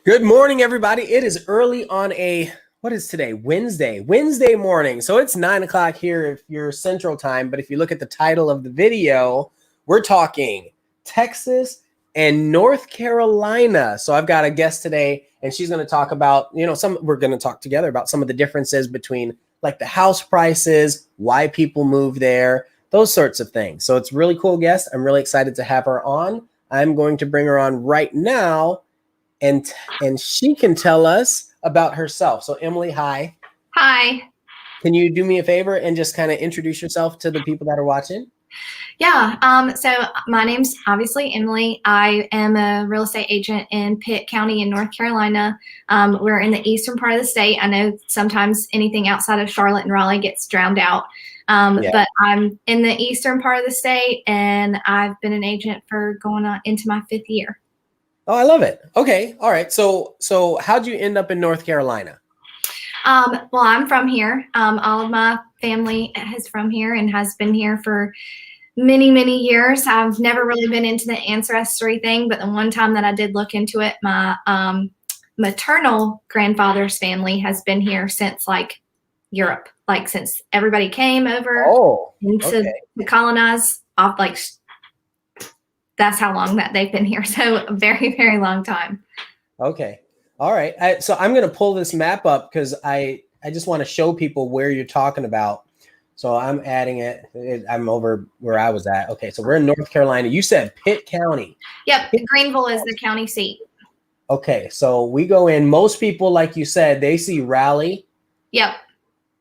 Good morning, everybody. It is early on what is today? Wednesday morning. So it's 9 o'clock here if you're Central Time. But if you look at the title of the video, we're talking Texas and North Carolina. So I've got a guest today, and she's going to talk about, we're going to talk together about some of the differences between like the house prices, why people move there, those sorts of things. So it's a really cool guest. I'm really excited to have her on. I'm going to bring her on right now. And she can tell us about herself. So Emily, hi. Hi. Can you do me a favor and just kind of introduce yourself to the people that are watching? Yeah. So my name's obviously Emily. I am a real estate agent in Pitt County in North Carolina. We're in the eastern part of the state. I know sometimes anything outside of Charlotte and Raleigh gets drowned out. But I'm in the eastern part of the state, and I've been an agent for going on into my 5th year. Oh, I love it. Okay. All right. So how'd you end up in North Carolina? Well, I'm from here. All of my family is from here and has been here for many, many years. I've never really been into the ancestry thing, but the one time that I did look into it, my maternal grandfather's family has been here since like Europe, like since everybody came over to colonize off, like that's how long that they've been here. So a very, very long time. Okay. All right. So I'm going to pull this map up because I just want to show people where you're talking about. So I'm adding it. I'm over where I was at. Okay. So we're in North Carolina. You said Pitt County. Yep. Greenville is the county seat. Okay. So we go in. Most people, like you said, they see Raleigh. Yep.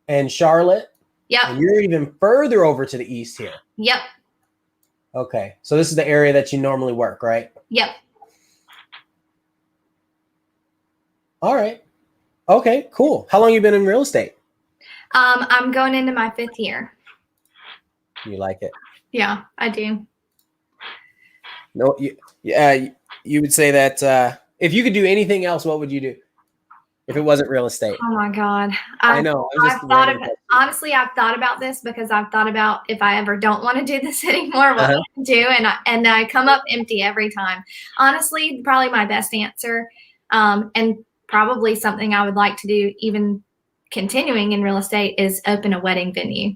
And Charlotte. Yep. And you're even further over to the east here. Yep. Okay. So this is the area that you normally work, right? Yep. All right. Okay, cool. How long you been in real estate? I'm going into my 5th year. You like it? Yeah, I do. No, you would say that if you could do anything else, what would you do if it wasn't real estate? Oh my God. I know. Honestly, I've thought about this because I've thought about if I ever don't want to do this anymore, what would I do? And I come up empty every time. Honestly, probably my best answer, and probably something I would like to do even continuing in real estate is open a wedding venue.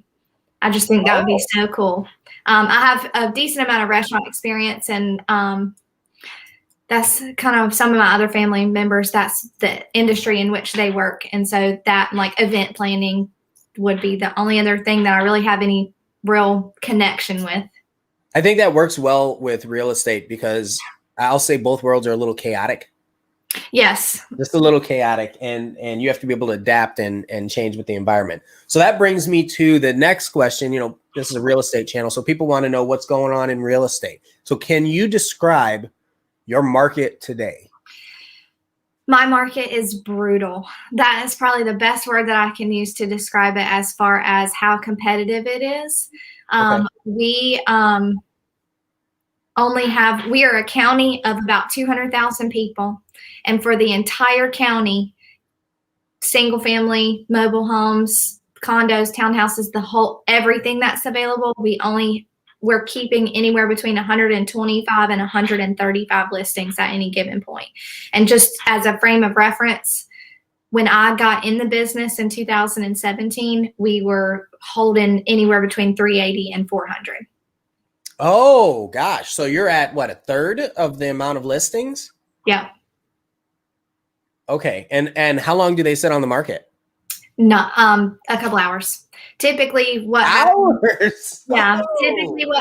I just think that would be so cool. I have a decent amount of restaurant experience, and that's kind of some of my other family members. That's the industry in which they work. And so that like event planning would be the only other thing that I really have any real connection with. I think that works well with real estate because I'll say both worlds are a little chaotic. Yes. Just a little chaotic, and you have to be able to adapt and change with the environment. So that brings me to the next question. This is a real estate channel, so people want to know what's going on in real estate. So can you describe your market today? My market is brutal. That is probably the best word that I can use to describe it as far as how competitive it is. We are a county of about 200,000 people. And for the entire county, single family, mobile homes, condos, townhouses, everything that's available, we're keeping anywhere between 125 and 135 listings at any given point. And just as a frame of reference, when I got in the business in 2017, we were holding anywhere between 380 and 400. Oh gosh. So you're at what, a third of the amount of listings? Yeah. Okay. And how long do they sit on the market? No, a couple hours. Typically what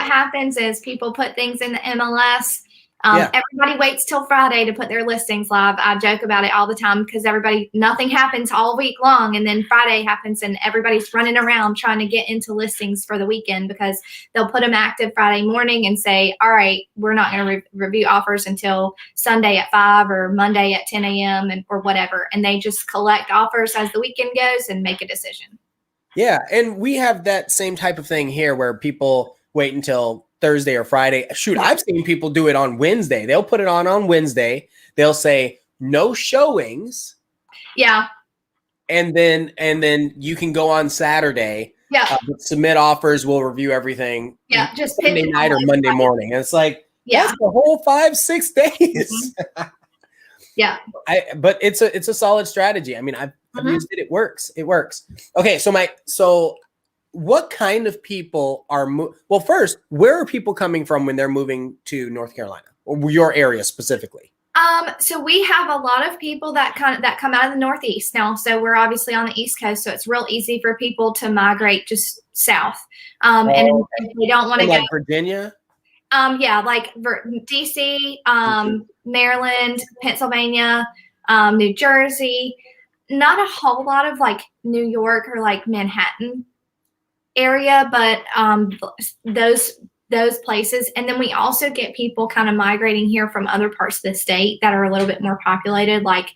happens is people put things in the MLS. Everybody waits till Friday to put their listings live. I joke about it all the time because nothing happens all week long. And then Friday happens and everybody's running around trying to get into listings for the weekend because they'll put them active Friday morning and say, all right, we're not going to review offers until Sunday at 5 or Monday at 10 a.m. or whatever. And they just collect offers as the weekend goes and make a decision. Yeah. And we have that same type of thing here where people wait until Thursday or Friday. Shoot, I've seen people do it on Wednesday. They'll put it on Wednesday. They'll say no showings. Yeah. And then you can go on Saturday. Yeah. Submit offers. We'll review everything. Yeah. Just Sunday night or Monday morning. And it's like, that's the whole 5-6 days. Yeah. But it's a solid strategy. I mean, I've used it. It works. It works. Okay. So what kind of people are, well, first, where are people coming from when they're moving to North Carolina or your area specifically? So we have a lot of people that come out of the Northeast now. So we're obviously on the East Coast, so it's real easy for people to migrate just south. And if they don't want to like go Virginia. Yeah, like DC, Maryland, Pennsylvania, New Jersey. Not a whole lot of like New York or like Manhattan area, but those places. And then we also get people kind of migrating here from other parts of the state that are a little bit more populated, like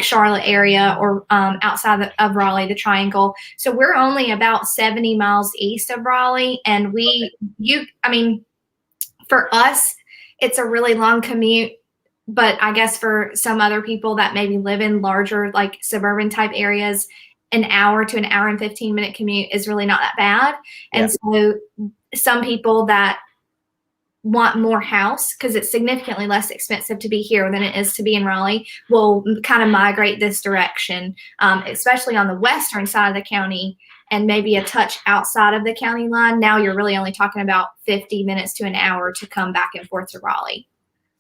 Charlotte area or outside of Raleigh, the Triangle. So we're only about 70 miles east of Raleigh, and for us, it's a really long commute, but I guess for some other people that maybe live in larger, like suburban type areas, an hour to an hour and 15-minute commute is really not that bad. And so some people that want more house, because it's significantly less expensive to be here than it is to be in Raleigh, will kind of migrate this direction, especially on the western side of the county and maybe a touch outside of the county line. Now you're really only talking about 50 minutes to an hour to come back and forth to Raleigh.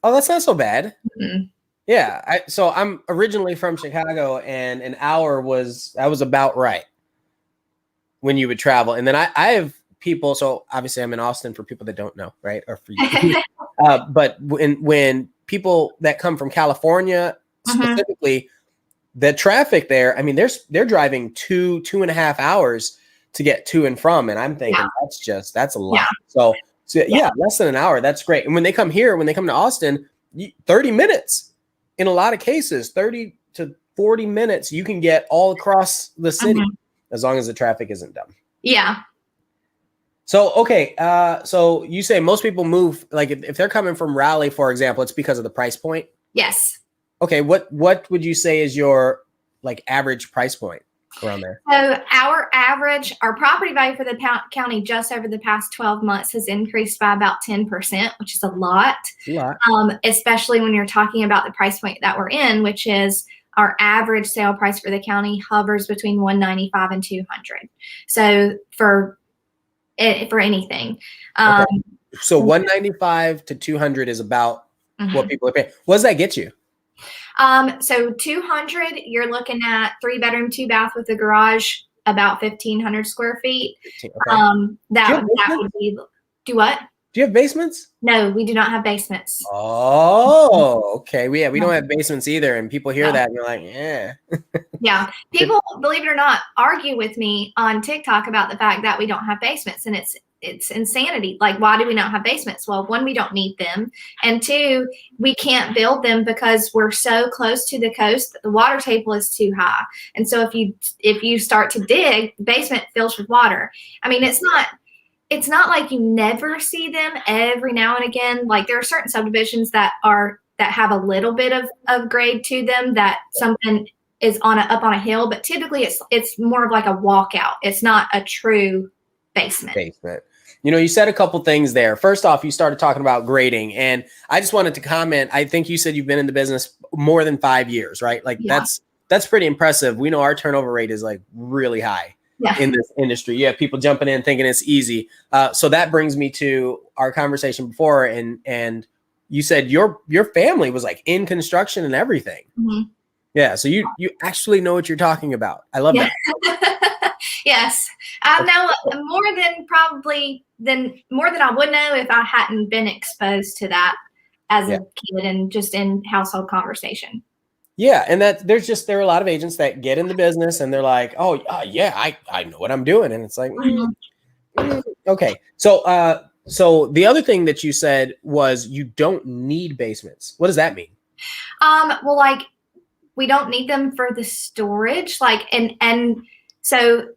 Oh, that's not so bad. Mm-hmm. Yeah. So I'm originally from Chicago, and an hour was about right when you would travel. And then I have people, so obviously I'm in Austin for people that don't know, right? Or for you. But when people that come from California specifically, the traffic there, I mean, they're driving 2.5 hours to get to and from. And I'm thinking that's a lot. Yeah. So less than an hour. That's great. And when they come to Austin, 30 minutes in a lot of cases, 30 to 40 minutes, you can get all across the city as long as the traffic isn't dumb. Yeah. So, okay. So you say most people move, like if they're coming from Raleigh, for example, it's because of the price point. Yes. Okay, what would you say is your like average price point around there? So our property value for the county just over the past 12 months has increased by about 10%, which is a lot. Especially when you're talking about the price point that we're in, which is our average sale price for the county hovers between $195 and $200. So for anything. So 195 to 200 is about what people are paying. What does that get you? So 200, you're looking at 3-bedroom, 2-bath with a garage, about 1,500 square feet. Okay. That would be, do what? Do you have basements? No, we do not have basements. Oh, okay. We don't have basements either. And people hear that and you're like, yeah. Yeah. People, believe it or not, argue with me on TikTok about the fact that we don't have basements. And it's insanity. Like, why do we not have basements? Well, one, we don't need them. And two, we can't build them because we're so close to the coast that the water table is too high. And so if you start to dig, the basement fills with water. I mean, it's not like you never see them every now and again. Like there are certain subdivisions that have a little bit of grade to them, that something is up on a hill, but typically it's more of like a walkout. It's not a true basement. You know, you said a couple things there. First off, you started talking about grading, and I just wanted to comment. I think you said you've been in the business more than 5 years, right? Like that's pretty impressive. We know our turnover rate is like really high in this industry. You have people jumping in thinking it's easy. So that brings me to our conversation before, and you said your family was like in construction and everything. Yeah, so you actually know what you're talking about. I love that. Yes, I know more than I would know if I hadn't been exposed to that as a kid and just in household conversation. Yeah, and there are a lot of agents that get in the business and they're like, oh yeah, I know what I'm doing, and it's like, okay. So the other thing that you said was you don't need basements. What does that mean? Well, like we don't need them for the storage, like and so.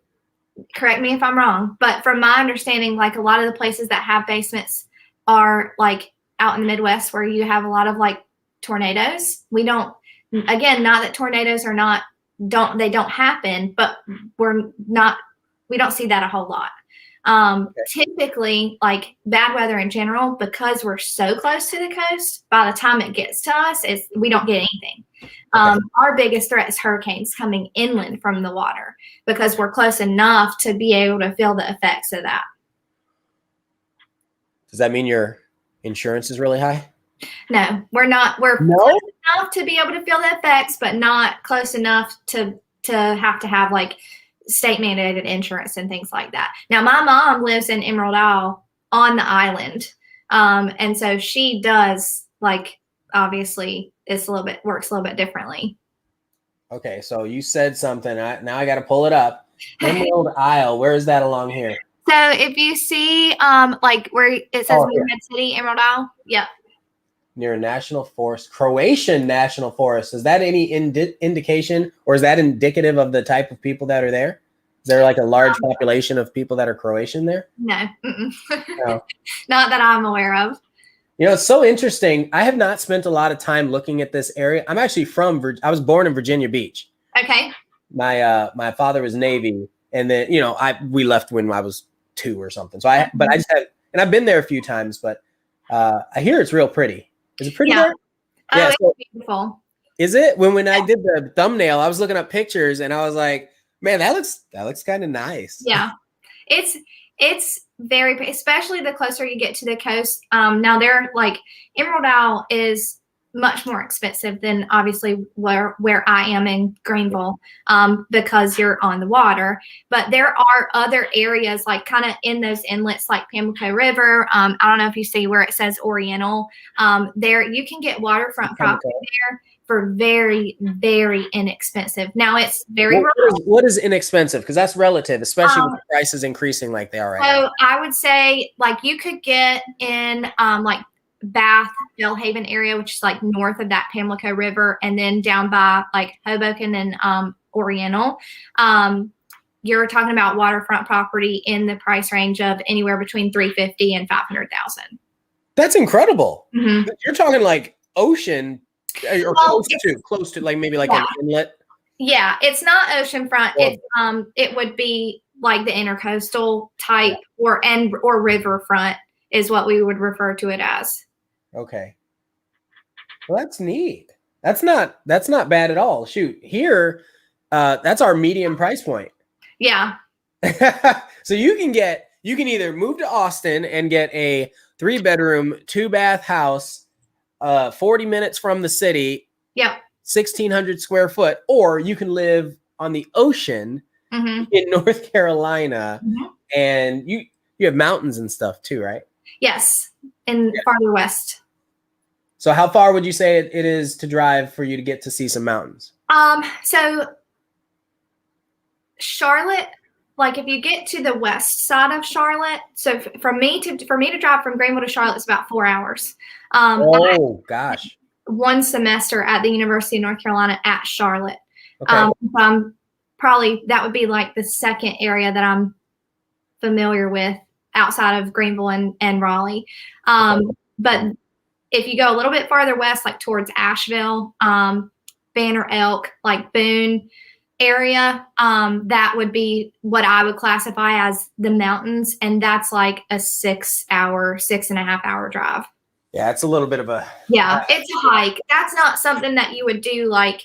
Correct me if I'm wrong, but from my understanding, like a lot of the places that have basements are like out in the Midwest where you have a lot of like tornadoes. We don't, again, not that tornadoes don't happen, but we don't see that a whole lot. Typically, like bad weather in general, because we're so close to the coast, by the time it gets to us, we don't get anything. Our biggest threat is hurricanes coming inland from the water, because we're close enough to be able to feel the effects of that. Does that mean your insurance is really high? No, we're not. We're close enough to be able to feel the effects, but not close enough to have like state mandated insurance and things like that. Now, my mom lives in Emerald Isle on the island. And so she does, like, obviously works a little bit differently. Okay. So you said something. Now I got to pull it up. Emerald Isle. Where is that along here? So if you see, like where it says Moorhead City, Emerald Isle. Yep. Near a national forest, Croatian national forest. Is that any indication, or is that indicative of the type of people that are there? Is there like a large population of people that are Croatian there? No. No. Not that I'm aware of. You know, it's so interesting. I have not spent a lot of time looking at this area. I'm actually I was born in Virginia Beach. Okay. My father was Navy, and then, you know, we left when I was 2 or something. So but I just had, and I've been there a few times, but I hear it's real pretty. Is it pretty there? Oh, yeah, it's beautiful. Is it? When I did the thumbnail, I was looking up pictures and I was like, man, that looks kind of nice. Yeah. It's very, especially the closer you get to the coast. Now they're like, Emerald Isle is much more expensive than obviously where I am in Greenville, because you're on the water. But there are other areas like kind of in those inlets, like Pamlico River. I don't know if you see where it says Oriental. There you can get waterfront property there for very, very inexpensive. Now it's very what is inexpensive? Because that's relative, especially with the prices increasing like they are right now. So I would say like you could get in like Bath, Bellhaven area, which is like north of that Pamlico River, and then down by like Hoboken and Oriental. You're talking about waterfront property in the price range of anywhere between $350,000 and $500,000. That's incredible. Mm-hmm. You're talking like ocean or close to like maybe like an inlet. Yeah, it's not oceanfront. It would be like the intercoastal type or riverfront is what we would refer to it as. Okay. Well, that's neat. That's not bad at all. Shoot, here, that's our medium price point. Yeah. So you can either move to Austin and get a 3-bedroom, 2-bath house, 40 minutes from the city. Yep. 1,600 square foot, or you can live on the ocean in North Carolina, and you have mountains and stuff too, right? Yes, and farther west. So how far would you say it is to drive for you to get to see some mountains? So Charlotte, like if you get to the west side of Charlotte, so for me to drive from Greenville to Charlotte is about 4 hours. Oh gosh. One semester at the University of North Carolina at Charlotte. Okay. That would be like the second area that I'm familiar with outside of Greenville and Raleigh. But if you go a little bit farther west, like towards Asheville, Banner Elk, like Boone area, that would be what I would classify as the mountains. And that's like a 6.5 hour drive. Yeah, it's a little bit of a it's a hike. That's not something that you would do like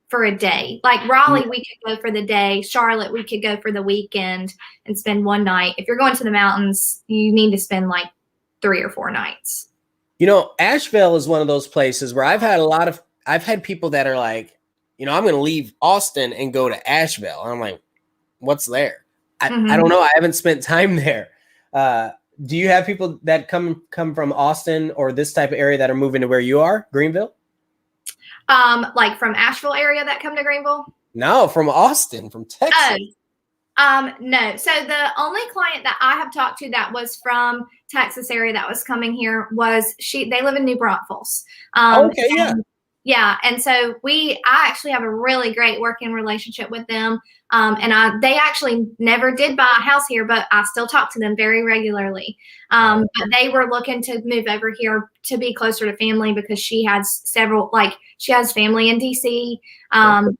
for a day. Like Raleigh, we could go for the day. Charlotte, we could go for the weekend and spend one night. If you're going to the mountains, you need to spend like 3 or 4 nights. You know, Asheville is one of those places where I've had people that are like, you know, I'm going to leave Austin and go to Asheville. And I'm like, what's there? I don't know. I haven't spent time there. Do you have people that come from Austin or this type of area that are moving to where you are, Greenville? Like from Asheville area that come to Greenville? No, from Austin, from Texas. No. So the only client that I have talked to that was from Texas area that was coming here was they live in New Braunfels. Yeah. And so I actually have a really great working relationship with them. And they actually never did buy a house here, but I still talk to them very regularly. But they were looking to move over here to be closer to family because she has family in DC.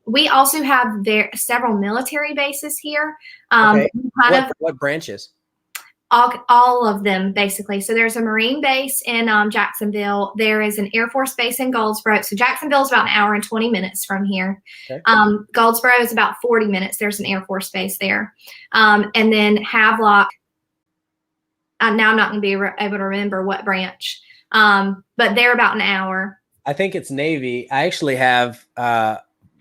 We also have several military bases here. What branches? all of them basically. So there's a Marine base in Jacksonville. There is an Air Force base in Goldsboro. So Jacksonville is about an hour and 20 minutes from here. Okay. Goldsboro is about 40 minutes. There's an Air Force base there. And then Havelock, now I'm not going to be able to remember what branch, but they're about an hour. I think it's Navy. I actually have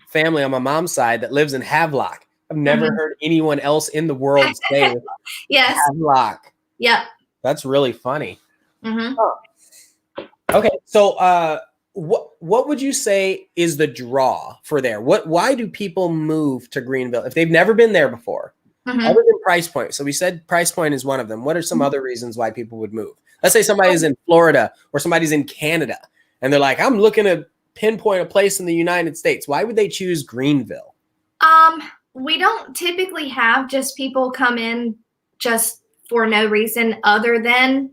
family on my mom's side that lives in Havelock. I've never heard anyone else in the world say yes. Havelock. Yep. That's really funny. Mm-hmm. Oh. Okay. So what would you say is the draw for there? Why do people move to Greenville if they've never been there before? Other than price point. So we said price point is one of them. What are some other reasons why people would move? Let's say somebody's in Florida or somebody's in Canada and they're like, I'm looking to pinpoint a place in the United States. Why would they choose Greenville? We don't typically have just people come in just for no reason other than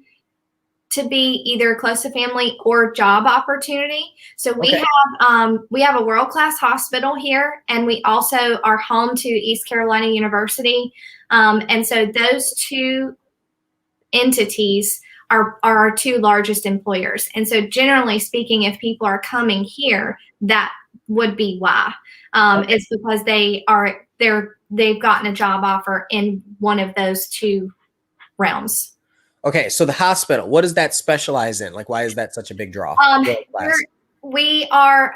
to be either close to family or job opportunity. So we have a world-class hospital here, and we also are home to East Carolina University. And so those two entities are our two largest employers. And so generally speaking, if people are coming here, that would be why. It's because they've gotten a job offer in one of those two realms. Okay, so the hospital, what does that specialize in? Like, why is that such a big draw? We are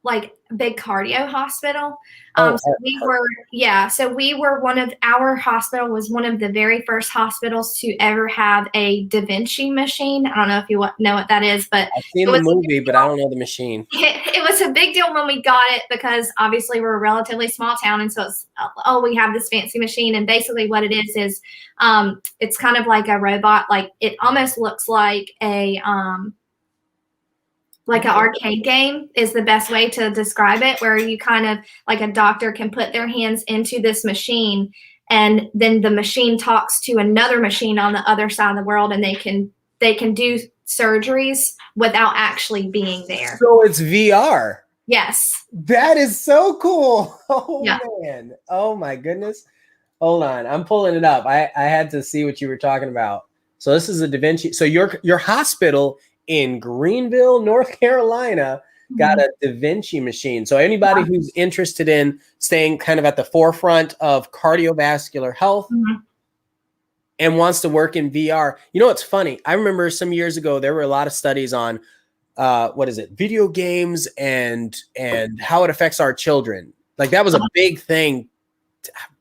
like a big cardio hospital. So we were our hospital was one of the very first hospitals to ever have a Da Vinci machine. I don't know if you know what that is, but I've seen the movie, but I don't know the machine. It was a big deal when we got it because obviously we're a relatively small town. And so it's, we have this fancy machine. And basically what it is it's kind of like a robot. Like it almost looks like like an arcade game is the best way to describe it, where you kind of like a doctor can put their hands into this machine and then the machine talks to another machine on the other side of the world and they can do surgeries without actually being there. So it's VR. Yes. That is so cool. Oh yeah. Man. Oh my goodness. Hold on. I'm pulling it up. I had to see what you were talking about. So this is a Da Vinci. So your hospital in Greenville, North Carolina, got a Da Vinci machine. So anybody who's interested in staying kind of at the forefront of cardiovascular health and wants to work in VR, you know, it's funny. I remember some years ago, there were a lot of studies on video games and how it affects our children. Like that was a big thing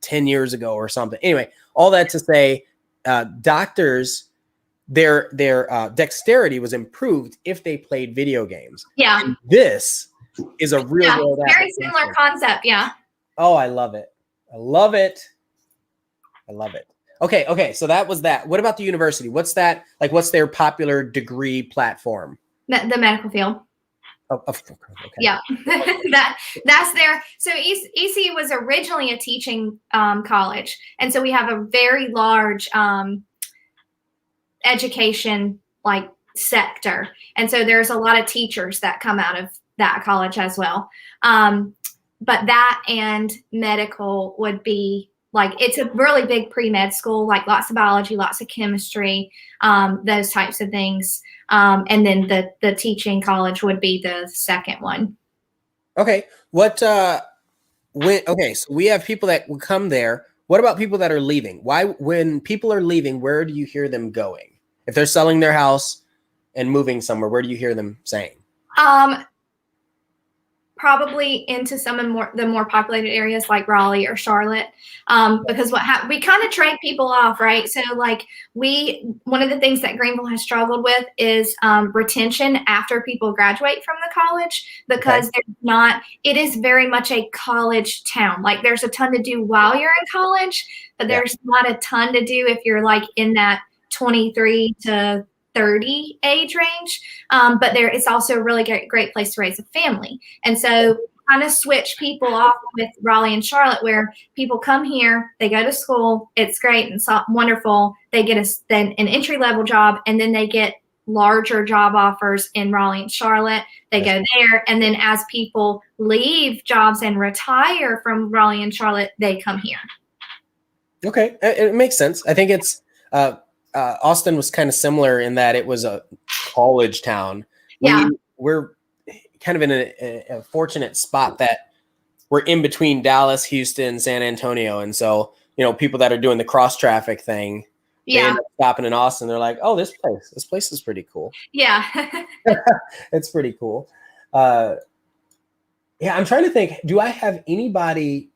10 years ago or something. Anyway, all that to say, doctors, their dexterity was improved if they played video games. Yeah. And this is a real world very similar concept. Yeah. Oh, I love it. I love it. I love it. Okay. So that was that. What about the university? What's that? Like, what's their popular degree platform? The medical field. Oh, okay. Yeah, that's there. So ECU was originally a teaching college. And so we have a very large education like sector. And so there's a lot of teachers that come out of that college as well. But that and medical would be like, it's a really big pre-med school, like lots of biology, lots of chemistry, those types of things. And then the teaching college would be the second one. Okay. So we have people that will come there. What about people that are leaving? When people are leaving, where do you hear them going? If they're selling their house and moving somewhere, where do you hear them saying? Probably into some of the more populated areas like Raleigh or Charlotte, because we kind of trade people off, right? So like one of the things that Greenville has struggled with is retention after people graduate from the college, because it is very much a college town. Like there's a ton to do while you're in college, but there's not a ton to do if you're like in that 23 to 30 age range. But it's also a really great place to raise a family. And so kind of switch people off with Raleigh and Charlotte, where people come here, they go to school, it's great and wonderful. They get an entry-level job, and then they get larger job offers in Raleigh and Charlotte. They go there, and then as people leave jobs and retire from Raleigh and Charlotte, they come here. Okay, it makes sense. I think it's Austin was kind of similar in that it was a college town. We're kind of in a fortunate spot that we're in between Dallas, Houston, San Antonio. And so, people that are doing the cross traffic thing, they end up stopping in Austin. They're like, oh, this place is pretty cool. Yeah. It's pretty cool. I'm trying to think, do I have anybody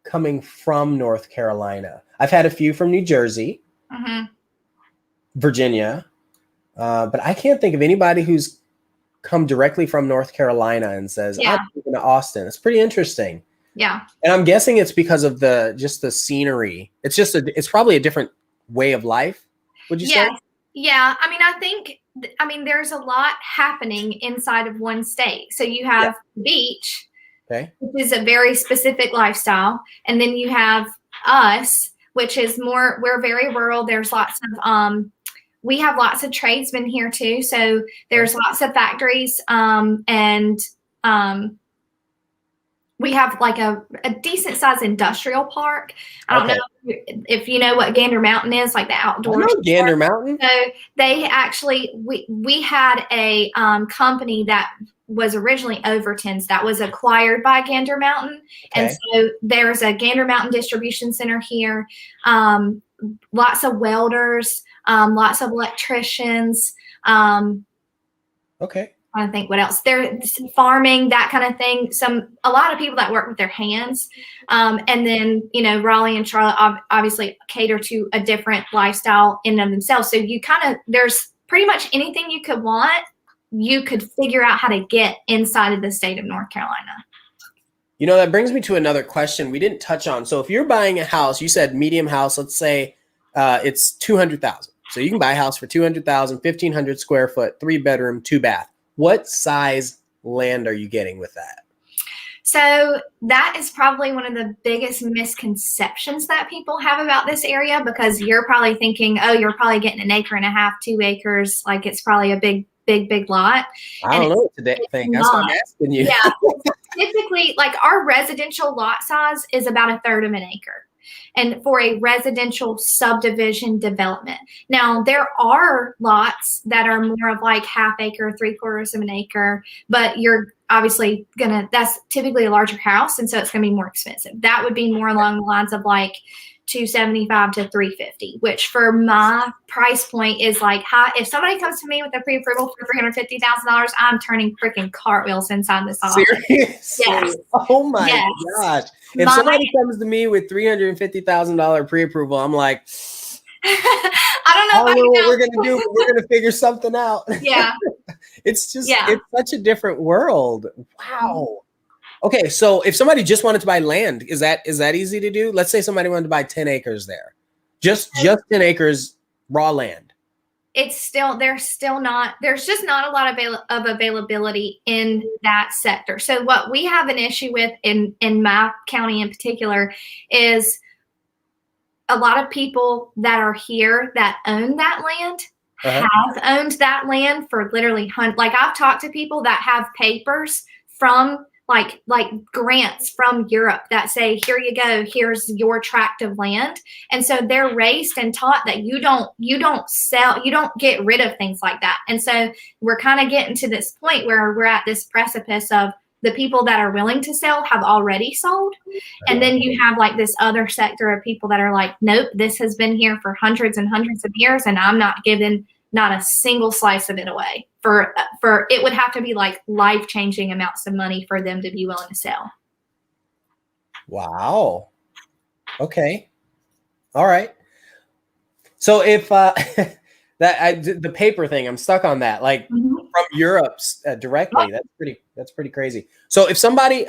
coming from North Carolina? I've had a few from New Jersey, Virginia, but I can't think of anybody who's come directly from North Carolina and says, I'm moving to Austin. It's pretty interesting. Yeah. And I'm guessing it's because of the scenery. It's probably a different way of life. Would you say? Yeah. I mean, there's a lot happening inside of one state. So you have beach, which is a very specific lifestyle. And then you have us, which is we're very rural. There's lots of, we have lots of tradesmen here too. So there's lots of factories, and we have like a decent sized industrial park. I don't know if you know what Gander Mountain is, like the outdoor. I know Gander Mountain. So they actually, we had a company that was originally Overton's that was acquired by Gander Mountain. And so there's a Gander Mountain distribution center here. Lots of welders, lots of electricians. I think what else? There's farming, that kind of thing. A lot of people that work with their hands. And then, Raleigh and Charlotte obviously cater to a different lifestyle in and of themselves. So there's pretty much anything you could want, you could figure out how to get inside of the state of North Carolina. That brings me to another question we didn't touch on. So if you're buying a house, you said medium house, let's say it's $200,000. So you can buy a house for $200,000, 1,500 square foot, 3-bedroom, 2-bath. What size land are you getting with that? So that is probably one of the biggest misconceptions that people have about this area, because you're probably thinking, oh, you're probably getting 1.5 acres, 2 acres. Like it's probably a big lot. I don't know what to think. That's what I'm asking you. Yeah. Typically, like our residential lot size is about 1/3 of an acre. And for a residential subdivision development. Now, there are lots that are more of like 1/2 acre, 3/4 of an acre, but you're obviously that's typically a larger house. And so it's going to be more expensive. That would be more along the lines of like $275,000 to $350,000, which for my price point is like high. If somebody comes to me with a pre-approval for $350,000, I'm turning freaking cartwheels inside this office. Seriously? Yes. Oh my gosh. If somebody comes to me with $350,000 pre-approval, I'm like, I don't know what we're gonna do, but we're gonna figure something out. Yeah. It's such a different world. Wow. Okay, so if somebody just wanted to buy land, is that easy to do? Let's say somebody wanted to buy 10 acres there. Just 10 acres raw land. There's just not a lot of availability in that sector. So what we have an issue with in my county in particular is a lot of people that are here that own that land have owned that land for literally like I've talked to people that have papers from like grants from Europe that say, here you go, here's your tract of land. And so they're raised and taught that you don't sell, you don't get rid of things like that. And so we're kind of getting to this point where we're at this precipice of the people that are willing to sell have already sold. And then you have like this other sector of people that are like, nope, this has been here for hundreds and hundreds of years and I'm not giving not a single slice of it away. For it would have to be like life-changing amounts of money for them to be willing to sell. Wow. Okay. All right. So if the paper thing, I'm stuck on that. Like from Europe directly, that's pretty crazy. So if somebody,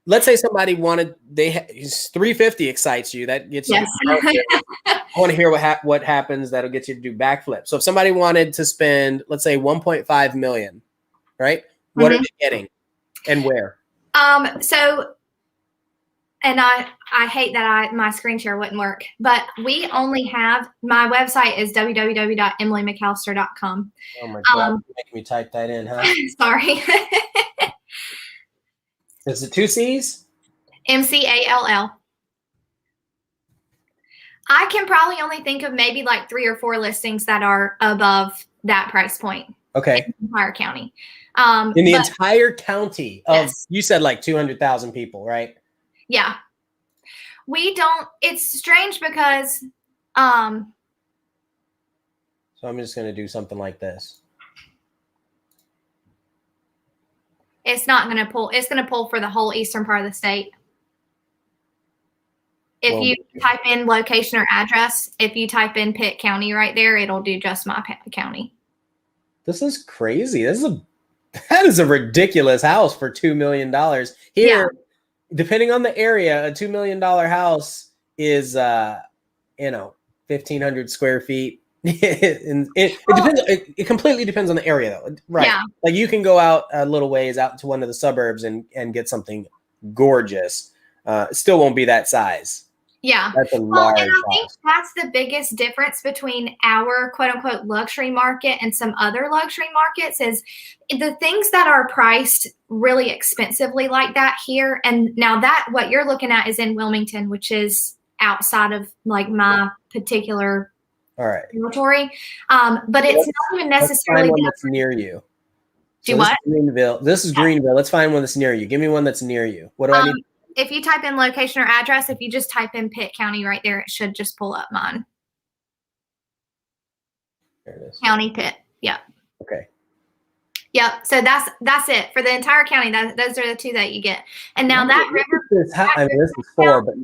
let's say somebody wanted, 350 excites you, that gets you. I want to hear what happens that'll get you to do backflips. So if somebody wanted to spend, let's say 1.5 million, right? What are they getting and where? And I hate that my screen share wouldn't work, but we only have, my website is www.emilymcallister.com. Oh my God, you're making me type that in, huh? Sorry. Is it 2 C's? MCALL. I can probably only think of maybe like 3 or 4 listings that are above that price point. Okay. In the entire county. In the entire county of, yes. You said like 200,000 people, right? Yeah. We don't, it's strange because, so I'm just going to do something like this. It's not going to pull. It's going to pull for the whole eastern part of the state. If you type in location or address, if you type in Pitt County right there, it'll do just my county. This is crazy. That is a ridiculous house for $2 million. Here, depending on the area, a $2 million house is, 1,500 square feet. And it depends. It completely depends on the area, though, right? Yeah. Like you can go out a little ways out to one of the suburbs and get something gorgeous. It still won't be that size. Yeah. That's a large and I think house. that's the biggest difference between our quote unquote luxury market and some other luxury markets is the things that are priced really expensively like that here. And now that what you're looking at is in Wilmington, which is outside of like my particular territory. But it's not even necessarily one that's near you. Do what? Greenville. This is Greenville. Let's find one that's near you. Give me one that's near you. What do I need? If you type in location or address, if you just type in Pitt County right there, it should just pull up mine. There it is. County Pitt. Yep. Okay. Yep. So that's it for the entire county. Those are the 2 that you get. And now that river. This is 4, but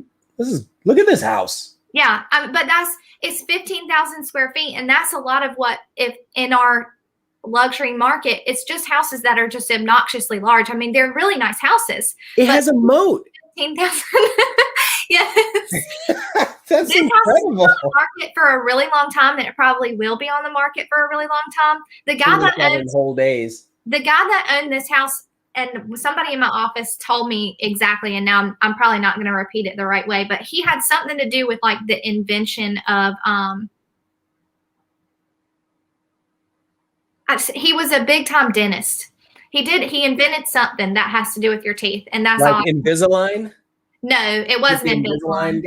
look at this house. Yeah, but it's 15,000 square feet, and that's a lot of what if in our luxury market, it's just houses that are just obnoxiously large. I mean, they're really nice houses. It has a moat. 15,000. Yes. That's this incredible. House was on the market for a really long time, and it probably will be on the market for a really long time. The guy that owned this house, and somebody in my office told me exactly, and now I'm probably not going to repeat it the right way, but he had something to do with like the invention of he was a big time dentist. He invented something that has to do with your teeth, and that's like Invisalign. No, it wasn't Invisalign.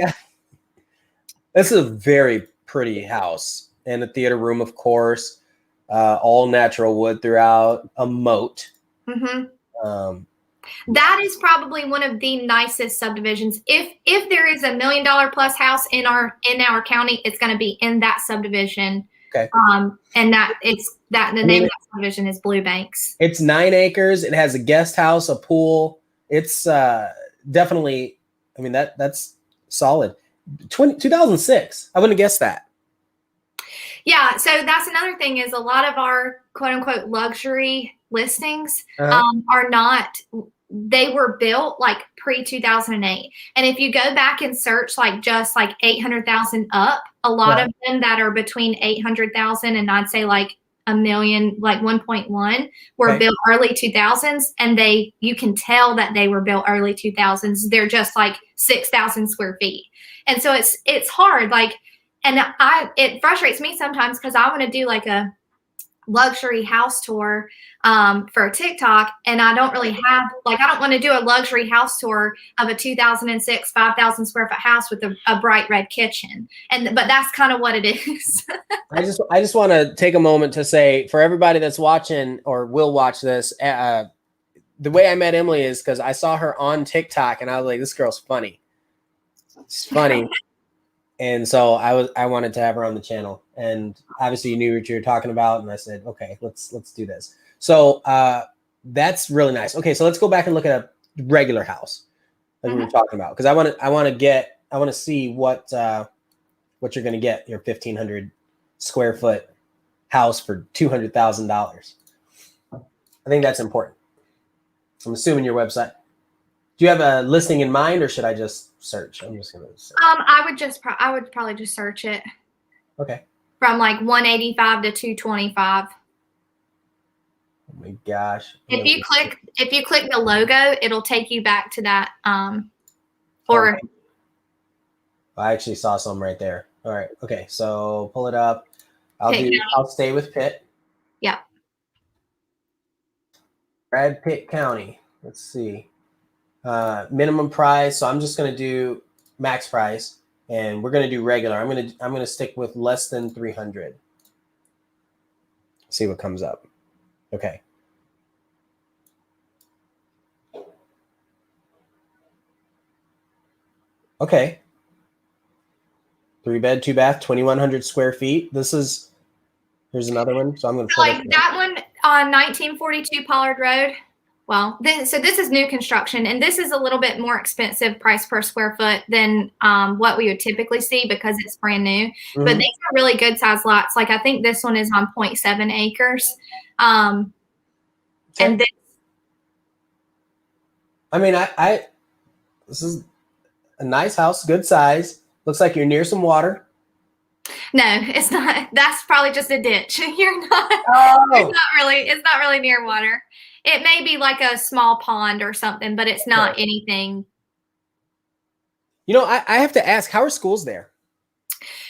This is a very pretty house, and a theater room, of course, all natural wood throughout, a moat. Mm-hmm. That is probably one of the nicest subdivisions. If there is $1 million plus house in our county, it's going to be in that subdivision. Okay. And the name of that subdivision is Blue Banks. It's 9 acres. It has a guest house, a pool. It's definitely. I mean that's solid. 2006. I wouldn't have guessed that. Yeah. So that's another thing is a lot of our quote unquote luxury listings are not. They were built like pre-2008. And if you go back and search like just like 800,000 up, a lot of them that are between 800,000 and I'd say like a million, like 1.1 were built early 2000s. And you can tell that they were built early 2000s. They're just like 6,000 square feet. And so it's hard. Like, and it frustrates me sometimes because I want to do like a luxury house tour for a TikTok, and I don't really have I don't want to do a luxury house tour of a 2006 5,000 square foot house with a bright red kitchen, but that's kind of what it is. I just want to take a moment to say for everybody that's watching or will watch this, the way I met Emily is because I saw her on TikTok and I was like, this girl's funny. It's funny. And so I wanted to have her on the channel, and obviously you knew what you were talking about. And I said, okay, let's do this. So that's really nice. Okay. So let's go back and look at a regular house like we were talking about. Cause I want to see what you're going to get your 1,500 square foot house for $200,000. I think that's important. I'm assuming your website. Do you have a listing in mind, or should I just search? I'm just gonna search. I would probably just search it. Okay. From like 185 to 225. Oh my gosh. If you click the logo, it'll take you back to that. I actually saw some right there. All right. Okay. So pull it up. I'll stay with Pitt. Yeah. Brad Pitt County. Let's see. Minimum price. So I'm just going to do max price. and we're gonna do regular. I'm gonna stick with less than 300. See what comes up. Okay. Okay. 3-bed, 2-bath, 2,100 square feet. Here's another one. So I'm going to like that one on 1942 Pollard Road. Well, this is new construction, and this is a little bit more expensive price per square foot than what we would typically see because it's brand new. Mm-hmm. But these are really good size lots. Like I think this one is on 0.7 acres. Okay. And this, I mean, this is a nice house, good size. Looks like you're near some water. No, it's not. That's probably just a ditch. You're not. Oh. It's not really near water. It may be like a small pond or something, but it's not anything. You know, I have to ask, how are schools there?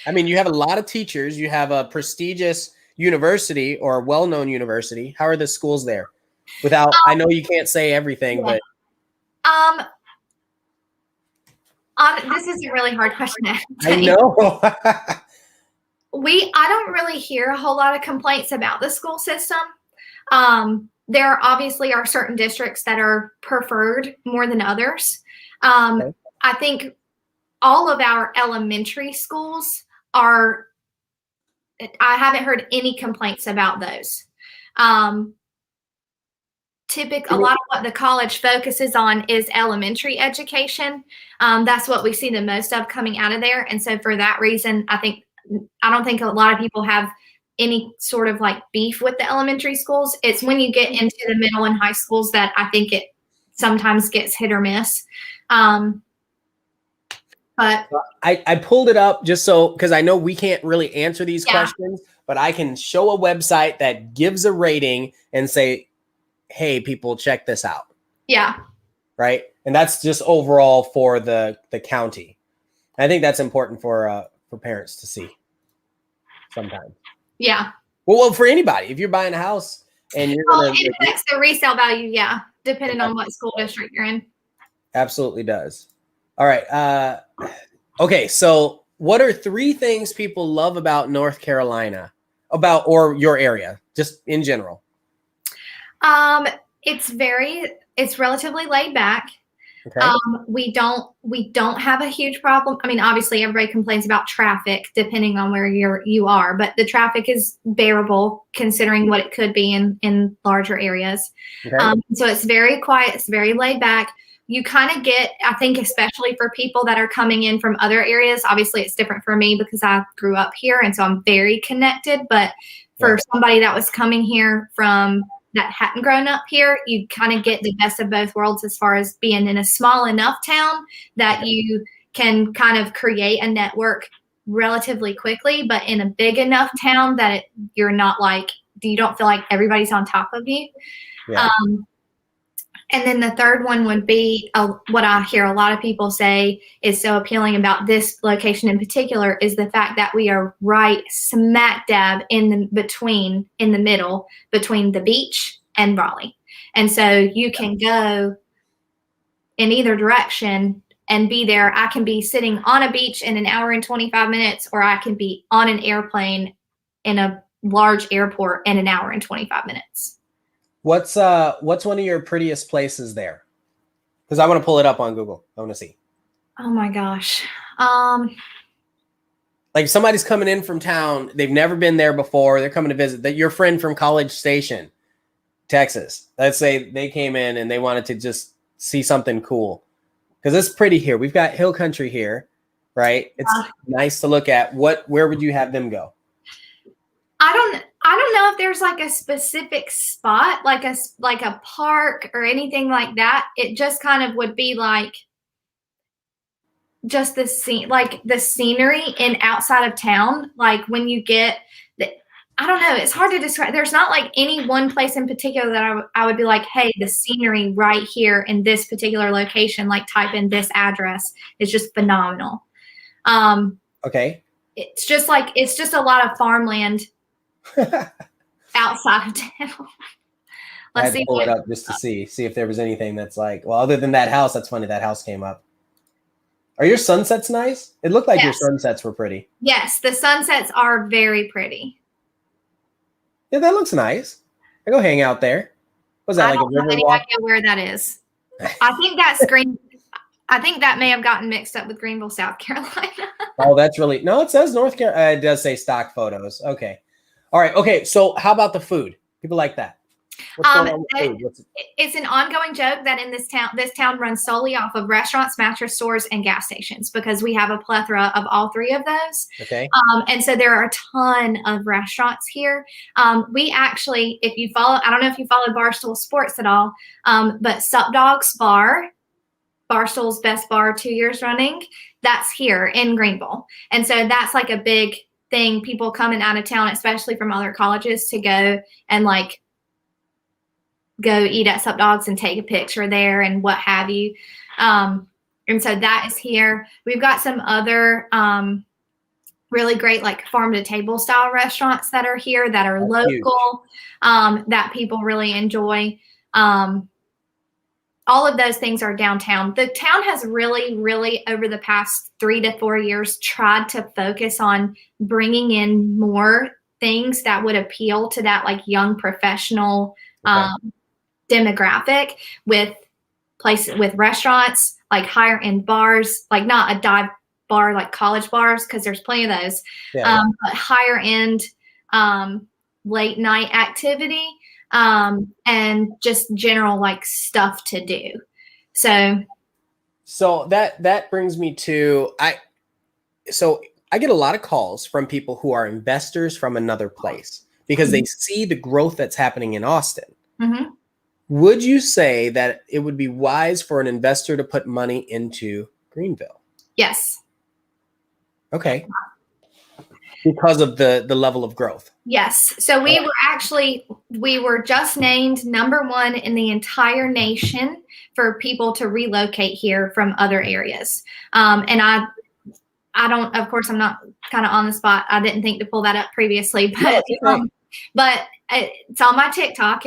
I mean, you have a lot of teachers. You have a prestigious university or a well-known university. How are the schools there? Without, I know you can't say everything, but. This is a really hard question. I know. I don't really hear a whole lot of complaints about the school system. There obviously are certain districts that are preferred more than others. Okay. I think all of our elementary schools I haven't heard any complaints about those. A lot of what the college focuses on is elementary education. That's what we see the most of coming out of there. And so for that reason, I don't think a lot of people have any sort of like beef with the elementary schools. It's when you get into the middle and high schools that I think it sometimes gets hit or miss. But I pulled it up just so, because I know we can't really answer these questions, but I can show a website that gives a rating and say, hey, people, check this out. Yeah. Right. And that's just overall for the county. I think that's important for parents to see sometimes. Yeah. Well, for anybody, if you're buying a house and you're it affects the resale value. Yeah. Depending on what school district you're in. Absolutely does. All right. Okay. So what are 3 things people love about North Carolina or your area, just in general? It's relatively laid back. Okay. We don't have a huge problem. I mean, obviously everybody complains about traffic depending on where you are, but the traffic is bearable considering what it could be in larger areas. Okay. So it's very quiet. It's very laid back. You kind of get, I think, especially for people that are coming in from other areas, obviously it's different for me because I grew up here. And so I'm very connected, but for somebody that was coming here from that hadn't grown up here, you kind of get the best of both worlds as far as being in a small enough town that you can kind of create a network relatively quickly, but in a big enough town that you don't feel like everybody's on top of you. Yeah. And then the third one would be what I hear a lot of people say is so appealing about this location in particular is the fact that we are right smack dab in the middle between the beach and Raleigh. And so you can go in either direction and be there. I can be sitting on a beach in 1 hour and 25 minutes, or I can be on an airplane in a large airport in 1 hour and 25 minutes. What's one of your prettiest places there? Because I want to pull it up on Google. I want to see. Oh my gosh. Like if somebody's coming in from town, they've never been there before. They're coming to visit. That your friend from College Station, Texas. Let's say they came in and they wanted to just see something cool. Because it's pretty here. We've got hill country here, right? It's nice to look at. Where would you have them go? I don't know if there's like a specific spot, like a park or anything like that. It just kind of would be like just the scenery in outside of town. Like when you get I don't know. It's hard to describe. There's not like any one place in particular that I would be like, hey, the scenery right here in this particular location, like type in this address is just phenomenal. Okay. It's just a lot of farmland outside of town. I had to pull it up just to see if there was anything that's like, well, other than that house, that's funny. That house came up. Are your sunsets nice? It looked like your Yes. sunsets were pretty. Yes, the sunsets are very pretty. Yeah, that looks nice. I go hang out there. Was that I like a don't have river any walk? idea where that is. I think that's I think that may have gotten mixed up with Greenville, South Carolina. Oh, that's really no. It says North Carolina. It does say stock photos. Okay, all right. Okay, so how about the food? People like that. What's going on with food? It's an ongoing joke that in this town runs solely off of restaurants, mattress stores, and gas stations because we have a plethora of all three of those. Okay. And so there are a ton of restaurants here. We actually, if you follow, I don't know if you follow Barstool Sports at all, but Sup Dogs Bar, Barstool's best bar 2 years running, that's here in Greenville. And so that's like a big thing. People coming out of town, especially from other colleges, to go and like go eat at Sup Dogs and take a picture there and what have you. And so that is here. We've got some other really great like farm to table style restaurants that are here that are local, that people really enjoy. All of those things are downtown. The town has really, really over the past 3 to 4 years tried to focus on bringing in more things that would appeal to that like young professional demographic with restaurants, like higher end bars, like not a dive bar like college bars because there's plenty of those, but higher end late night activity. And just general like stuff to do. So that brings me to I get a lot of calls from people who are investors from another place because they see the growth that's happening in Austin. Mm-hmm. Would you say that it would be wise for an investor to put money into Greenville? Yes. Okay. Because of the level of growth. Yes. So we were just named #1 in the entire nation for people to relocate here from other areas. And I don't, of course, I'm not kind of on the spot. I didn't think to pull that up previously, but it's on my TikTok.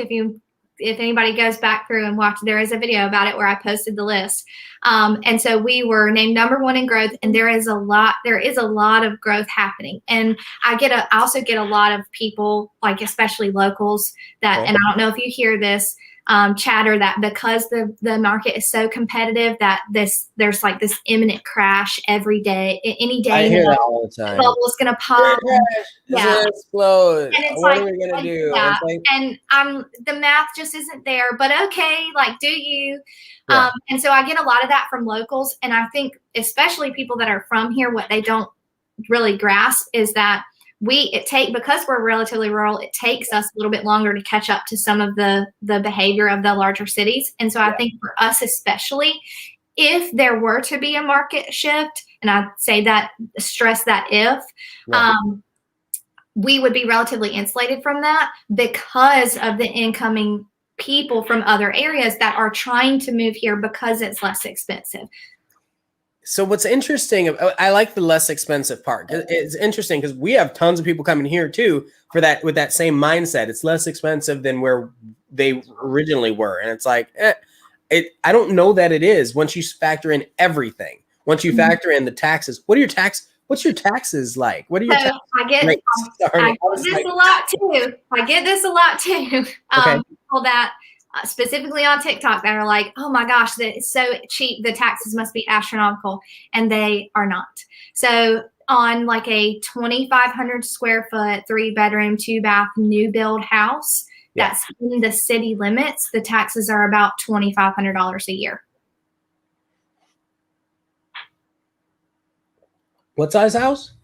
If anybody goes back through and watch, there is a video about it where I posted the list. And so we were named #1 in growth, and there is a lot of growth happening. And I also get a lot of people, like especially locals that, and I don't know if you hear this, chatter that because the market is so competitive that there's like this imminent crash every day, any day. I hear that all the time. The bubble's gonna pop. It's gonna explode. And it's what like, are we gonna do? Yeah. And the math just isn't there. But okay, like, do you? Yeah. And so I get a lot of that from locals, and I think especially people that are from here, what they don't really grasp is that because we're relatively rural, it takes us a little bit longer to catch up to some of the behavior of the larger cities. And so I think for us, especially if there were to be a market shift, and I say that, stress that if, we would be relatively insulated from that because of the incoming people from other areas that are trying to move here because it's less expensive. So what's interesting, I like the less expensive part. It's interesting because we have tons of people coming here too for that, with that same mindset. It's less expensive than where they originally were. And it's like, I don't know that it is once you factor in everything. Once you factor in the taxes, what's your taxes like? What are your taxes? I get this a lot too. People that specifically on TikTok that are like, oh my gosh, that is so cheap. The taxes must be astronomical. And they are not. So on like a 2,500 square foot, 3-bedroom, 2-bath new build house that's in the city limits, the taxes are about $2,500 a year. What size house?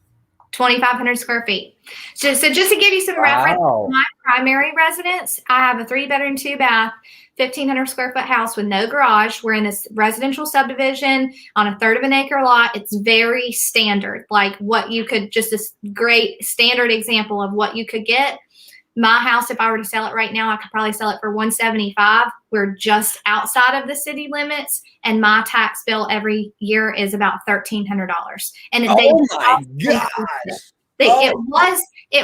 2,500 square feet. So just to give you some reference, my primary residence, I have a 3-bedroom, 2-bath, 1,500 square foot house with no garage. We're in this residential subdivision on a 1/3 of an acre lot. It's very standard, like what you could, just this great standard example of what you could get. My house, if I were to sell it right now, I could probably sell it for $175,000. We're just outside of the city limits, and my tax bill every year is about $1,300. And it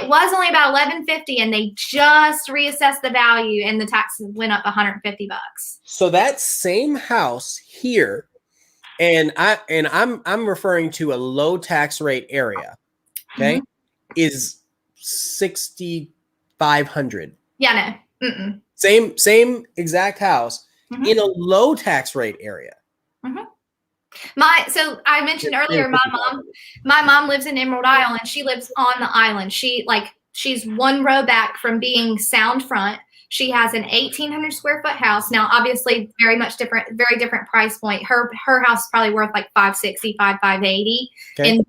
was only about $1,150, and they just reassessed the value, and the taxes went up $150. So that same house here, And I'm referring to a low tax rate area. Okay. Is 6,500. Yeah, no. Mm-mm. Same exact house in a low tax rate area. So I mentioned earlier, my mom lives in Emerald Isle, and she lives on the island. She's one row back from being sound front. She has an 1,800 square foot house. Now, obviously, very different price point. Her house is probably worth like $560,000, $580,000 in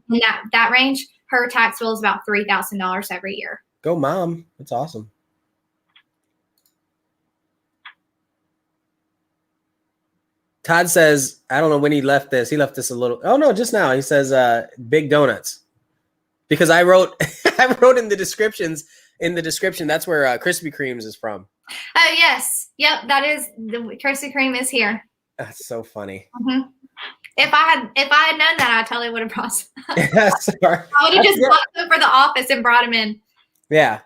that range. Her tax bill is about $3,000 every year. Go, Mom! That's awesome. Todd says, I don't know when he left this. He left this a little. Oh no, just now. He says, "Big donuts," because I wrote in the description. That's where Krispy Kreme's is from. Oh yes, yep. That is the Krispy Kreme is here. That's so funny. If I had known that, I totally would have brought some. Sorry. I would have just walked over the office and brought them in. Yeah.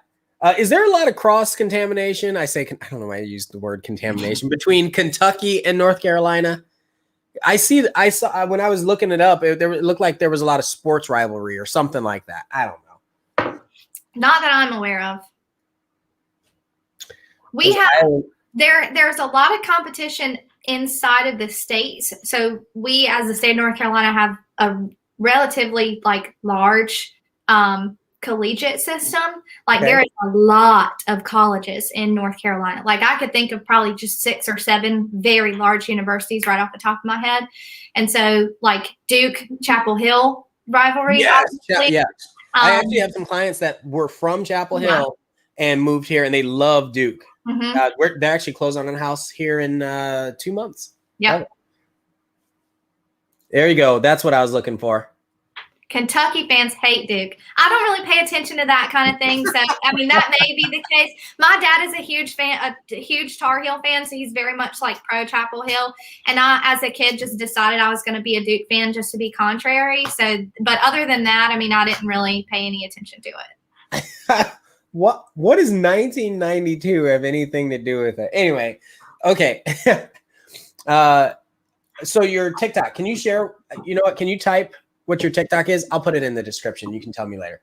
Is there a lot of cross contamination? I don't know why I used the word contamination between Kentucky and North Carolina. I saw when I was looking it up, it looked like there was a lot of sports rivalry or something like that. I don't know. Not that I'm aware of. There's a lot of competition inside of the states. So we, as the state of North Carolina, have a relatively large collegiate system. There is a lot of colleges in North Carolina. I could think of probably just 6 or 7 very large universities right off the top of my head. And so Duke, Chapel Hill rivalry. Yes. Yeah. I actually have some clients that were from Chapel Hill and moved here, and they love Duke. They're actually closing on a house here in 2 months. Yeah. There you go. That's what I was looking for. Kentucky fans hate Duke. I don't really pay attention to that kind of thing. So, I mean, that may be the case. My dad is a huge Tar Heel fan. So he's very much pro Chapel Hill. And I, as a kid, just decided I was going to be a Duke fan just to be contrary. So, but other than that, I mean, I didn't really pay any attention to it. What does 1992 have anything to do with it? Anyway, okay. So your Tic Tac, can you share, you know what, can you type what your Tic Tac is? I'll put it in the description. You can tell me later.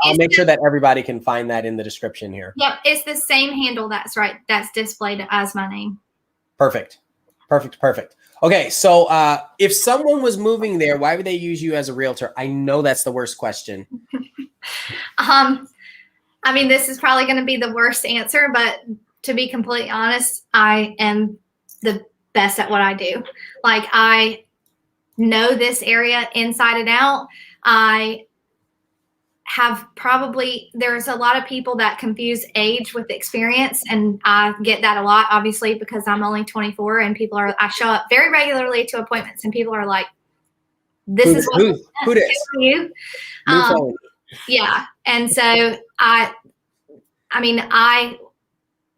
I'll make sure that everybody can find that in the description here. Yep. It's the same handle. That's right. That's displayed as my name. Perfect. Okay. So if someone was moving there, why would they use you as a realtor? I know that's the worst question. I mean, this is probably going to be the worst answer, but to be completely honest, I am the best at what I do. I know this area inside and out. There's a lot of people that confuse age with experience, and I get that a lot, obviously, because I'm only 24, and I show up very regularly to appointments, and people are like, this is what who you. Yeah. And so I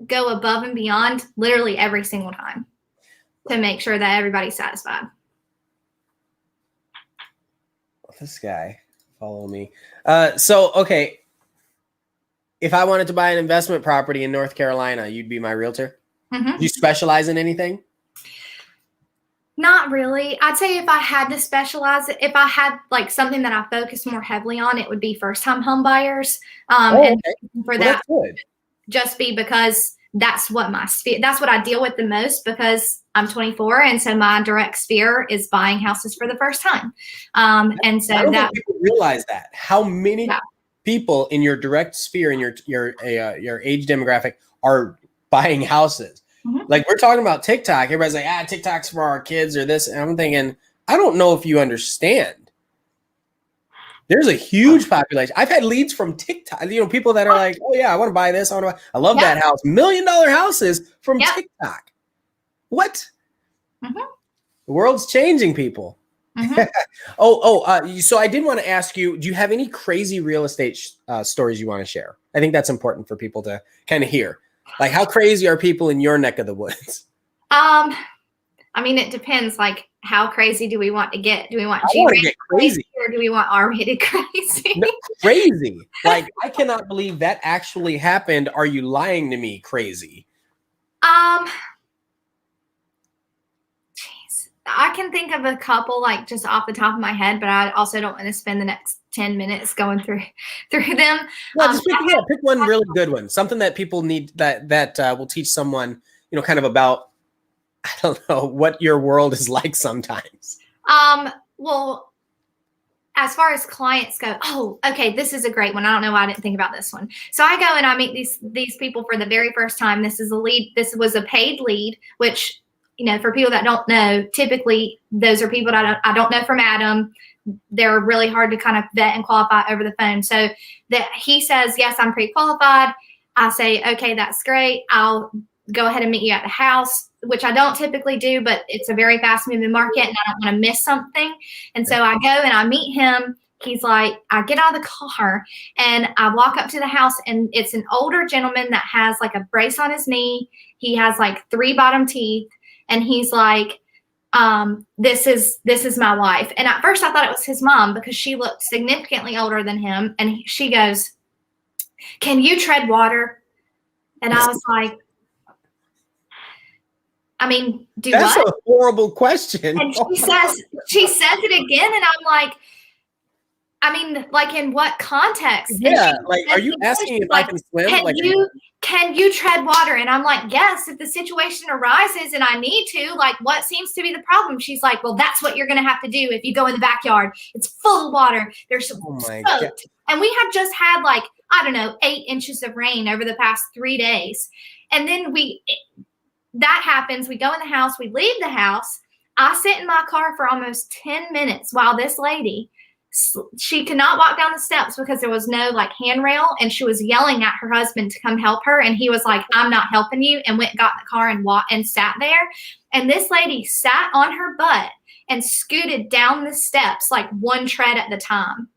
go above and beyond literally every single time to make sure that everybody's satisfied. This guy, follow me. Okay. If I wanted to buy an investment property in North Carolina, you'd be my realtor? Do you specialize in anything? Not really. I'd say if I had to specialize, if I had something that I focus more heavily on, it would be first-time home buyers. And for that, just be because that's what I deal with the most, because I'm 24, and so my direct sphere is buying houses for the first time. And so I don't think people realize that how many people in your direct sphere in your age demographic are buying houses. We're talking about Tic Tac. Everybody's like, Tic Tac's for our kids or this. And I'm thinking, I don't know if you understand. There's a huge population. I've had leads from Tic Tac. People that are like, oh yeah, I want to buy this. I love that house. $1 million houses from Tic Tac. What? The world's changing, people. So I did want to ask you, do you have any crazy real estate stories you want to share? I think that's important for people to kind of hear. How crazy are people in your neck of the woods? I mean, it depends. How crazy do we want to get? Do we want G-rated crazy, or do we want R-rated crazy? No, crazy. I cannot believe that actually happened. Are you lying to me? Crazy. I can think of a couple like just off the top of my head, but I also don't want to spend the next 10 minutes going through them. Well, just pick one really good one, something that people need that will teach someone, kind of about, I don't know, what your world is like sometimes. Well, as far as clients go, oh, okay, this is a great one. I don't know why I didn't think about this one. So I go and I meet these people for the very first time. This is a lead. This was a paid lead, which, for people that don't know, typically those are people that I don't know from Adam. They're really hard to kind of vet and qualify over the phone. So that he says, yes, I'm pre-qualified. I say, okay, that's great. I'll go ahead and meet you at the house, which I don't typically do, but it's a very fast moving market and I don't want to miss something. And so I go and I meet him. He's like, I get out of the car and I walk up to the house, and it's an older gentleman that has like a brace on his knee. He has like 3 bottom teeth. And he's like, this is my wife. And at first I thought it was his mom because she looked significantly older than him. And she goes, can you tread water? And I was like, I mean, That's what? A horrible question. And she says it again. And I'm like, I mean, like in what context? Yeah, like, are you asking if I can swim? Can you tread water? And I'm like, yes, if the situation arises and I need to, like, what seems to be the problem? She's like, well, that's what you're going to have to do if you go in the backyard. It's full of water. There's some soaked. And we have just had like, I don't know, 8 inches of rain over the past 3 days. And then that happens. We go in the house, we leave the house. I sit in my car for almost 10 minutes while this lady, she could not walk down the steps because there was no like handrail, and she was yelling at her husband to come help her. And he was like, I'm not helping you, and went and got in the car and sat there. And this lady sat on her butt and scooted down the steps like 1 tread at the time.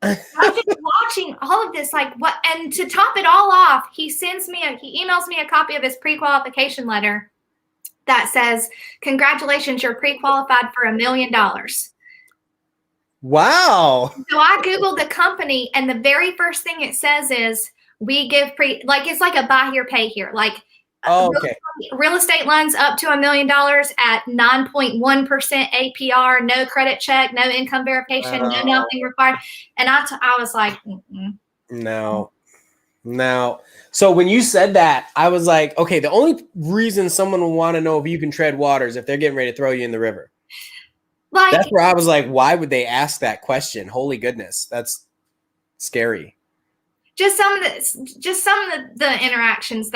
I'm just watching all of this, like what, and to top it all off, he emails me a copy of his pre-qualification letter that says, congratulations, you're pre-qualified for $1 million. Wow. So I Googled the company, and the very first thing it says is, we give it's like a buy here, pay here. Like, okay. Real estate loans up to $1 million at 9.1% APR, no credit check, no income verification, no nothing required. And I was like, no. So when you said that, I was like, okay, the only reason someone will want to know if you can tread water is if they're getting ready to throw you in the river. Like, that's where I was like, why would they ask that question? Holy goodness, that's scary. Just some of the interactions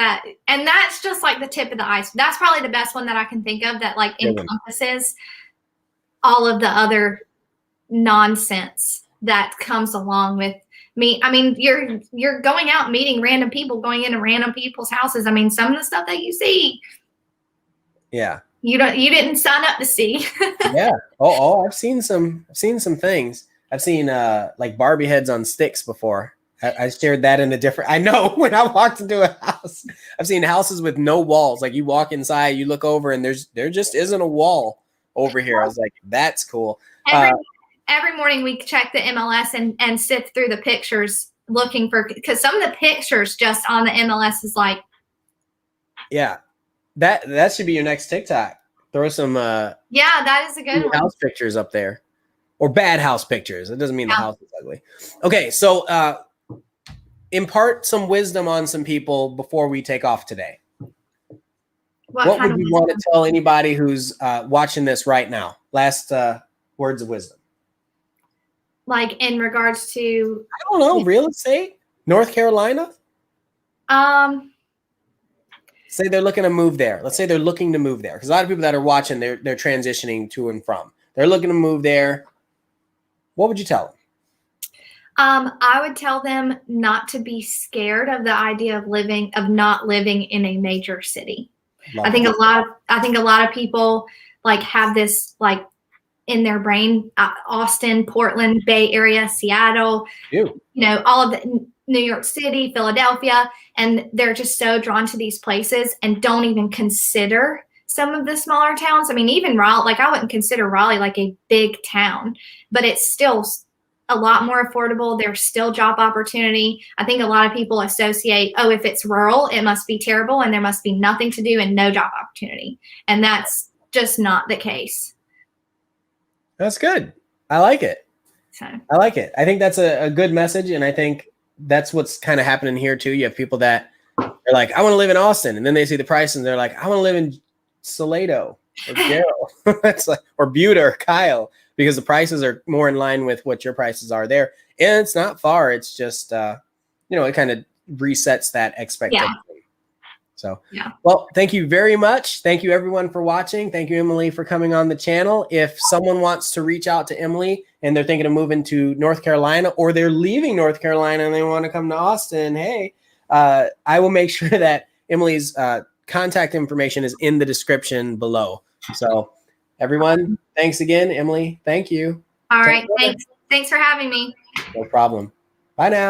and that's just like the tip of the iceberg. That's probably the best one that I can think of that like encompasses all of the other nonsense that comes along with me. I mean, you're going out meeting random people, going into random people's houses. I mean, some of the stuff that you see, yeah, you didn't sign up to see. Yeah. Oh, I've seen some things. I've seen like Barbie heads on sticks before. I shared that in a different. I know when I walked into a house, I've seen houses with no walls. Like you walk inside, you look over, and there just isn't a wall over here. I was like, that's cool. Every morning we check the MLS and sift through the pictures looking for, because some of the pictures just on the MLS is like, yeah, that should be your next TikTok. Throw some yeah, that is a good one. House pictures up there, or bad house pictures. It doesn't mean the house is ugly. Okay, so impart some wisdom on some people before we take off today. What would you want to tell anybody who's watching this right now? Last words of wisdom. Like in regards to, I don't know, real estate, North Carolina. Say they're looking to move there. Let's say they're looking to move there, because a lot of people that are watching, they're transitioning to and from. They're looking to move there. What would you tell them? I would tell them not to be scared of the idea of not living in a major city. I think a lot of people like have this like in their brain, Austin, Portland, Bay Area, Seattle, all of the New York City, Philadelphia, and they're just so drawn to these places and don't even consider some of the smaller towns. I mean, even Raleigh, like I wouldn't consider Raleigh like a big town, but it's still a lot more affordable. There's still job opportunity. I think a lot of people associate, oh, if it's rural, it must be terrible and there must be nothing to do and no job opportunity. And that's just not the case. That's good. I like it. So I like it. I think that's a good message. And I think that's what's kind of happening here too. You have people that are like, I want to live in Austin. And then they see the price and they're like, I want to live in Salado or Darrell. That's like, or Butte or Kyle, because the prices are more in line with what your prices are there. And it's not far. It's just, it kind of resets that expectation. Yeah. So, well, thank you very much. Thank you everyone for watching. Thank you, Emily, for coming on the channel. If someone wants to reach out to Emily and they're thinking of moving to North Carolina, or they're leaving North Carolina and they want to come to Austin, hey, I will make sure that Emily's contact information is in the description below. So everyone, thanks again, Emily. Thank you. All right. Thanks for having me. No problem. Bye now.